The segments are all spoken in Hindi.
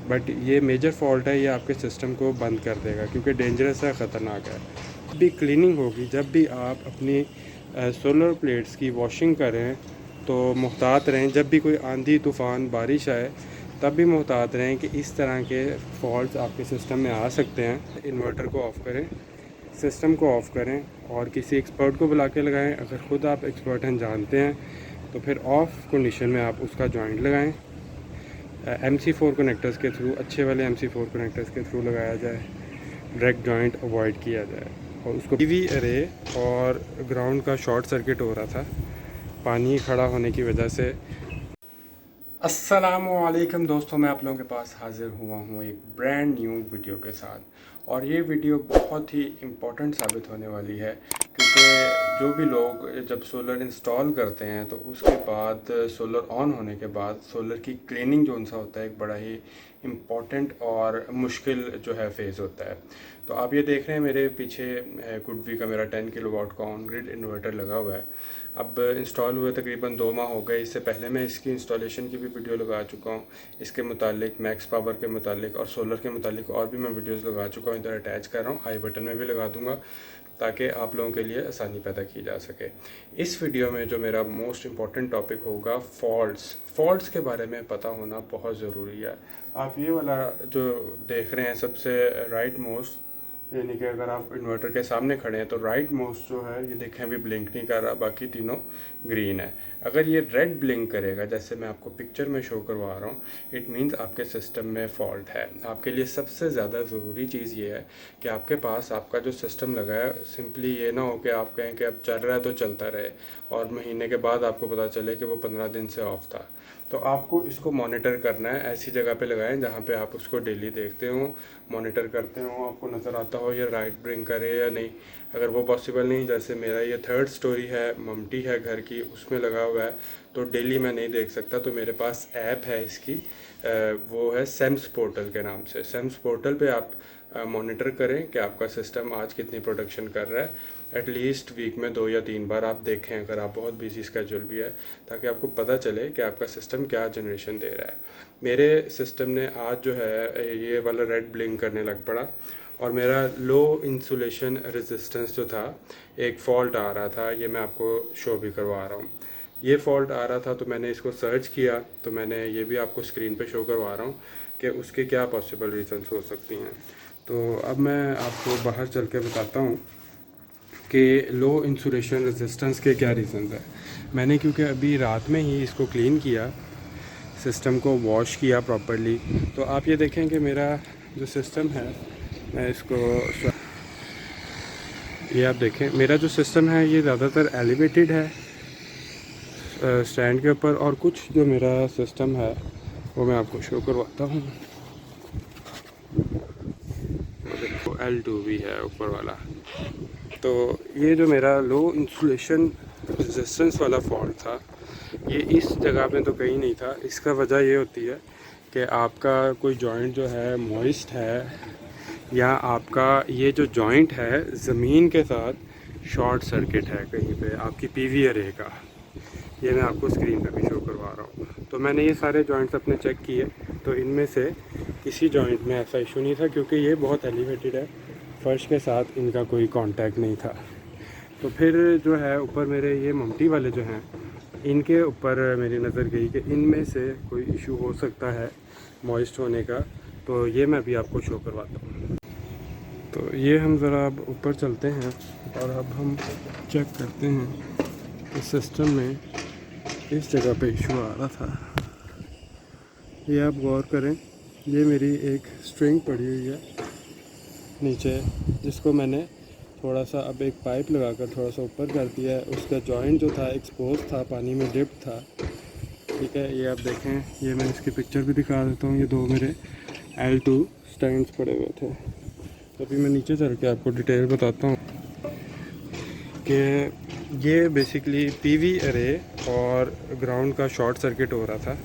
बट ये मेजर फॉल्ट है, ये आपके सिस्टम को बंद कर देगा क्योंकि डेंजरस है, ख़तरनाक है। जब भी क्लीनिंग होगी, जब भी आप अपनी सोलर प्लेट्स की वॉशिंग करें तो मुहतात रहें। जब भी कोई आंधी तूफ़ान बारिश आए तब भी मुहतात रहें कि इस तरह के फॉल्ट्स आपके सिस्टम में आ सकते हैं। इन्वर्टर को ऑफ़ करें, सिस्टम को ऑफ़ करें और किसी एक्सपर्ट को बुला के लगाएं। अगर ख़ुद आप एक्सपर्ट हैं, जानते हैं, तो फिर ऑफ़ कंडीशन में आप उसका जॉइंट लगाएं। MC4 कनेक्टर्स के थ्रू, अच्छे वाले MC4 कनेक्टर्स के थ्रू लगाया जाए, डायरेक्ट जॉइंट अवॉइड किया जाए। और उसको PV अरे और ग्राउंड का शॉर्ट सर्किट हो रहा था पानी खड़ा होने की वजह से। अस्सलामुअलैकुम दोस्तों, मैं आप लोगों के पास हाज़िर हुआ हूँ एक ब्रांड न्यू वीडियो के साथ। और ये वीडियो बहुत ही इम्पोर्टेंट साबित होने वाली है क्योंकि जो भी लोग जब सोलर इंस्टॉल करते हैं तो उसके बाद सोलर ऑन होने के बाद सोलर की क्लीनिंग जो उनसा होता है, एक बड़ा ही इम्पॉर्टेंट और मुश्किल जो है फेज़ होता है। तो आप ये देख रहे हैं मेरे पीछे गुडवी का मेरा 10 किलोवाट का ऑन ग्रिड इन्वर्टर लगा हुआ है। अब इंस्टॉल हुए तकरीबन 2 माह हो गए। इससे पहले मैं इसकी इंस्टॉलेशन की भी वीडियो लगा चुका हूँ, इसके मुतालिक, मैक्स पावर के मुतालिक और सोलर के मुतालिक और भी मैं वीडियोस लगा चुका हूँ। इधर अटैच कर रहा हूँ, आई बटन में भी लगा दूँगा ताकि आप लोगों के लिए आसानी पैदा की जा सके। इस वीडियो में जो मेरा मोस्ट इम्पॉर्टेंट टॉपिक होगा, फ़ॉल्ट्स के बारे में पता होना बहुत ज़रूरी है। आप ये वाला जो देख रहे हैं सबसे राइट मोस्ट, यानी कि अगर आप इन्वर्टर के सामने खड़े हैं तो राइट मोस्ट जो है ये देखें अभी ब्लिंक नहीं कर रहा, बाकी तीनों ग्रीन है। अगर ये रेड ब्लिंक करेगा जैसे मैं आपको पिक्चर में शो करवा रहा हूँ, इट मीन्स आपके सिस्टम में फॉल्ट है। आपके लिए सबसे ज़्यादा ज़रूरी चीज़ ये है कि आपके पास आपका जो सिस्टम लगा है, सिंपली ये ना हो कि आप कहें कि अब चल रहा है तो चलता रहे और महीने के बाद आपको पता चले कि वो 15 दिन से ऑफ था। तो आपको इसको मॉनिटर करना है। ऐसी जगह पे लगाएं जहाँ पे आप उसको डेली देखते हो, मॉनिटर करते हो, आपको नज़र आता हो ये राइट ब्रिंक करे या नहीं। अगर वो पॉसिबल नहीं, जैसे मेरा ये 3rd स्टोरी है, ममटी है घर की, उसमें लगा हुआ है, तो डेली मैं नहीं देख सकता। तो मेरे पास ऐप है इसकी, वो है सेम्स पोर्टल के नाम से। सेम्स पोर्टल पे आप मॉनिटर करें कि आपका सिस्टम आज कितनी प्रोडक्शन कर रहा है। एटलीस्ट वीक में 2 या 3 बार आप देखें, अगर आप बहुत बिजी स्केड्यूल भी है, ताकि आपको पता चले कि आपका सिस्टम क्या जनरेशन दे रहा है। मेरे सिस्टम ने आज जो है ये वाला रेड ब्लिंक करने लग पड़ा और मेरा लो इंसुलेशन रेजिस्टेंस जो था, एक फ़ॉल्ट आ रहा था। ये मैं आपको शो भी करवा रहा हूँ। ये फ़ॉल्ट आ रहा था तो मैंने इसको सर्च किया, तो मैंने ये भी आपको स्क्रीन पे शो करवा रहा हूँ कि उसके क्या पॉसिबल रीज़न्स हो सकती हैं। तो अब मैं आपको बाहर चल के बताता हूँ कि लो इंसुलेशन रेजिस्टेंस के क्या रीज़न्स हैं। मैंने क्योंकि अभी रात में ही इसको क्लीन किया, सिस्टम को वॉश किया प्रॉपरली, तो आप ये देखें कि मेरा जो सिस्टम है, मैं इसको, ये आप देखें मेरा जो सिस्टम है ये ज़्यादातर एलिवेटेड है स्टैंड के ऊपर, और कुछ जो मेरा सिस्टम है वो मैं आपको शो करवाता हूँ। देखो L2 भी है ऊपर वाला। तो ये जो मेरा लो इंसुलेशन रेजिस्टेंस वाला फॉल्ट था, ये इस जगह पे तो कहीं नहीं था। इसका वजह ये होती है कि आपका कोई जॉइंट जो है मॉइस्ट है, या आपका ये जो जॉइंट है ज़मीन के साथ शॉर्ट सर्किट है कहीं पे आपकी PV अरे का। ये मैं आपको स्क्रीन पे भी शो करवा रहा हूँ। तो मैंने ये सारे जॉइंट्स अपने चेक किए, तो इनमें से किसी जॉइंट में ऐसा इशू नहीं था क्योंकि ये बहुत एलिवेटेड है, फर्श के साथ इनका कोई कांटेक्ट नहीं था। तो फिर जो है ऊपर मेरे ये ममटी वाले जो हैं, इनके ऊपर मेरी नज़र गई कि इनमें से कोई इशू हो सकता है मॉइस्ट होने का। तो ये मैं भी आपको शो करवाता हूँ। तो ये हम ज़रा अब ऊपर चलते हैं और अब हम चेक करते हैं कि सिस्टम में इस जगह पे इशू आ रहा था। ये आप गौर करें, ये मेरी एक स्ट्रिंग पड़ी हुई है नीचे, जिसको मैंने थोड़ा सा अब एक पाइप लगाकर थोड़ा सा ऊपर कर दिया है। उसका जॉइंट जो था एक्सपोज था, पानी में डिप था। ठीक है, ये आप देखें, ये मैं इसकी पिक्चर भी दिखा देता हूँ। ये 2 मेरे L2 स्टैंड्स पड़े हुए थे। तो अभी मैं नीचे चल के आपको डिटेल बताता हूँ कि ये बेसिकली PV अरे और ग्राउंड का शॉर्ट सर्किट हो रहा था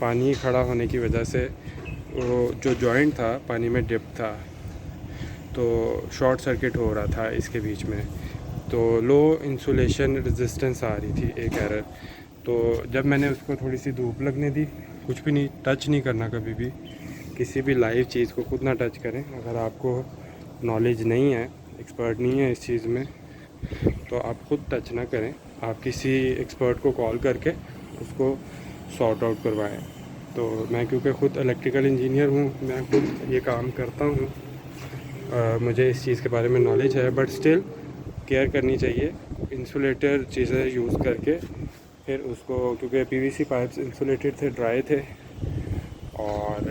पानी खड़ा होने की वजह से। वो जो जॉइंट था पानी में डिप था, तो शॉर्ट सर्किट हो रहा था इसके बीच में। तो लो इंसुलेशन रेजिस्टेंस आ रही थी, एक एरर। तो जब मैंने उसको थोड़ी सी धूप लगने दी, कुछ भी नहीं, टच नहीं करना कभी भी, किसी भी लाइव चीज़ को खुद ना टच करें। अगर आपको नॉलेज नहीं है, एक्सपर्ट नहीं है इस चीज़ में, तो आप खुद टच ना करें। आप किसी एक्सपर्ट को कॉल करके उसको सॉर्ट आउट करवाएं। तो मैं क्योंकि ख़ुद इलेक्ट्रिकल इंजीनियर हूँ, मैं खुद ये काम करता हूँ, मुझे इस चीज़ के बारे में नॉलेज है, बट स्टिल केयर करनी चाहिए। इंसुलेटर चीज़ें यूज़ करके फिर उसको, क्योंकि पीवीसी पाइप्स इंसुलेटेड थे, ड्राई थे, और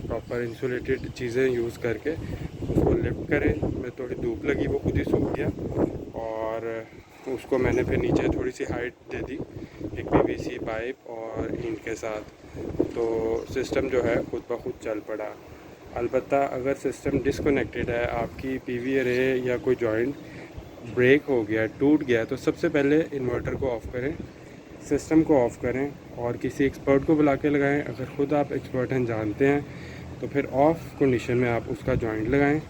प्रॉपर इंसुलेटेड चीज़ें यूज़ करके उसको लिफ्ट करें। मैं थोड़ी धूप लगी, वो खुद ही सूख गया, और उसको मैंने फिर नीचे थोड़ी सी हाइट दे दी एक पीवीसी पाइप और ईंट के साथ। तो सिस्टम जो है खुद ब खुद चल पड़ा। अलबत्ता अगर सिस्टम डिसकनेक्टेड है, आपकी पीवी अरे या कोई जॉइंट ब्रेक हो गया, टूट गया, तो सबसे पहले इन्वर्टर को ऑफ़ करें, सिस्टम को ऑफ़ करें और किसी एक्सपर्ट को बुला के लगाएं। अगर ख़ुद आप एक्सपर्ट हैं, जानते हैं, तो फिर ऑफ़ कंडीशन में आप उसका जॉइंट लगाएं।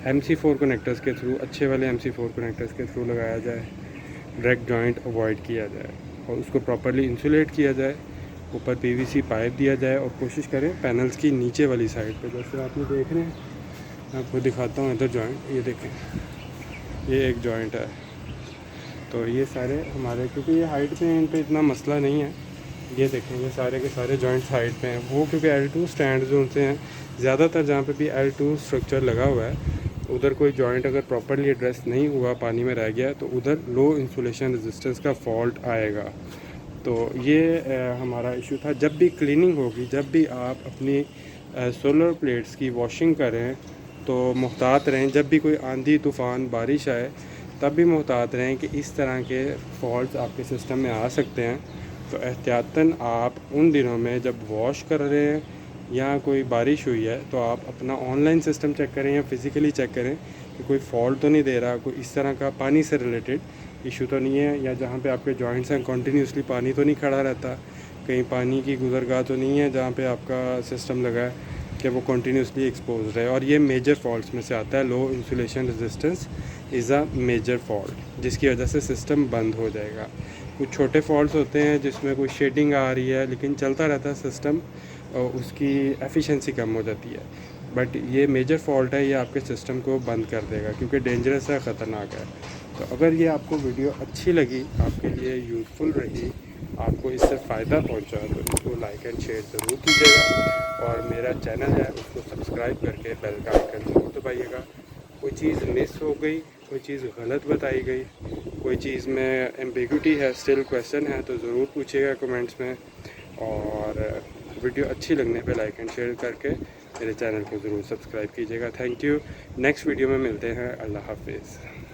MC4 कनेक्टर्स के थ्रू, अच्छे वाले MC4 कनेक्टर्स के थ्रू लगाया जाए। डायरेक्ट जॉइंट अवॉइड किया जाए और उसको प्रॉपर्ली इंसुलेट किया जाए। ऊपर पीवीसी पाइप दिया जाए और कोशिश करें पैनल्स की नीचे वाली साइड पे, जैसे आप ये देख रहे हैं। मैं आपको दिखाता हूँ इधर जॉइंट, ये देखें, ये एक जॉइंट है। तो ये सारे हमारे, क्योंकि ये हाइट पे इन पे इतना मसला नहीं है, ये देखें, ये सारे के सारे जॉइंट्स हाइट पे हैं। वो क्योंकि L2 स्टैंड जो होते हैं, ज़्यादातर जहाँ पे भी L2 स्ट्रक्चर लगा हुआ है, उधर कोई जॉइंट अगर प्रॉपर्ली एड्रेस नहीं हुआ, पानी में रह गया, तो उधर लो इंसुलेशन रेजिस्टेंस का फॉल्ट आएगा। तो ये हमारा इशू था। जब भी क्लीनिंग होगी, जब भी आप अपनी सोलर प्लेट्स की वॉशिंग करें, तो मुहतात रहें। जब भी कोई आंधी तूफ़ान बारिश आए, तब भी मुहतात रहें कि इस तरह के फॉल्ट्स आपके सिस्टम में आ सकते हैं। तो एहतियातन आप उन दिनों में जब वॉश कर रहे हैं या कोई बारिश हुई है, तो आप अपना ऑनलाइन सिस्टम चेक करें या फिज़िकली चेक करें कि कोई फॉल्ट तो नहीं दे रहा, कोई इस तरह का पानी से रिलेटेड इशू तो नहीं है, या जहाँ पे आपके जॉइंट्स हैं कंटिन्यूसली पानी तो नहीं खड़ा रहता, कहीं पानी की गुजरगाह तो नहीं है जहाँ पे आपका सिस्टम लगा है कि वो कंटिन्यूसली एक्सपोज रहे। और ये मेजर फॉल्ट्स में से आता है। Low insulation resistance is a major fault, जिसकी वजह से सिस्टम बंद हो जाएगा। कुछ छोटे फॉल्ट्स होते हैं जिसमें कोई शेडिंग आ रही है, लेकिन चलता रहता है सिस्टम, और उसकी एफिशिएंसी कम हो जाती है। बट ये मेजर फॉल्ट है, ये आपके सिस्टम को बंद कर देगा, क्योंकि डेंजरस है, ख़तरनाक है। तो अगर ये आपको वीडियो अच्छी लगी, आपके लिए यूज़फुल रही, आपको इससे फ़ायदा पहुंचा, तो इसको लाइक एंड शेयर ज़रूर कीजिएगा। और मेरा चैनल है, उसको सब्सक्राइब करके बेल का आइकन ज़रूर दबाइएगा। कोई चीज़ मिस हो गई, कोई चीज़ गलत बताई गई, कोई चीज़ में एम्बिग्यूटी है, स्टिल क्वेश्चन है, तो ज़रूर पूछिएगा कमेंट्स में। और वीडियो अच्छी लगने पे लाइक एंड शेयर करके मेरे चैनल को ज़रूर सब्सक्राइब कीजिएगा। Thank you. नेक्स्ट वीडियो में मिलते हैं। अल्लाह हाफिज़।